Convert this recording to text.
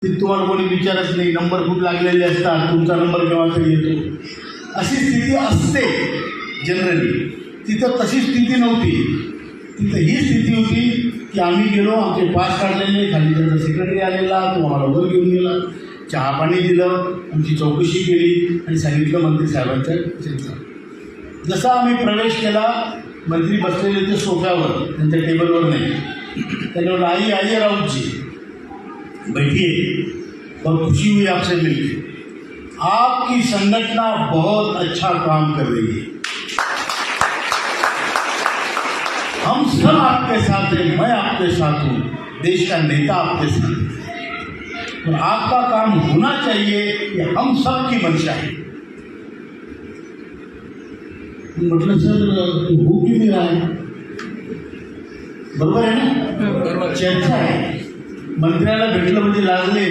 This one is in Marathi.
ती तुम्हाला कोणी विचारत नाही, नंबर खूप लागलेले असतात, तुमचा नंबर केव्हा तरी येतो, अशी स्थिती असते जनरली. तिथं तशी स्थिती नव्हती. तिथं ही स्थिती होती की आम्ही गेलो, आमचे पास काढलेले, खाली त्यांचा सेक्रेटरी आलेला, तो आम्हाला वर घेऊन गेला, चहा पाणी दिलं, आमची चौकशी केली आणि सांगितलं मंत्री साहेबांच्या चिंता. जसा आम्ही प्रवेश केला, मंत्री बसलेले ते सोफ्यावर, त्यांच्या टेबलवर नाही. त्याच्यावर आई आइए राउत जी, बैठिए, और खुशी हुई आपसे मिलकर. आपकी संगठना बहुत अच्छा काम कर रही है, हम सब आपके साथ हैं, मैं आपके साथ हूँ, देश का नेता आपके साथ है, और आपका काम होना चाहिए, ये हम सब की मंशा है. म्हटलं सर हो की नाही आहे, बरोबर आहे ना, चर्चा आहे. मंत्र्याला भेटलं म्हणजे लागले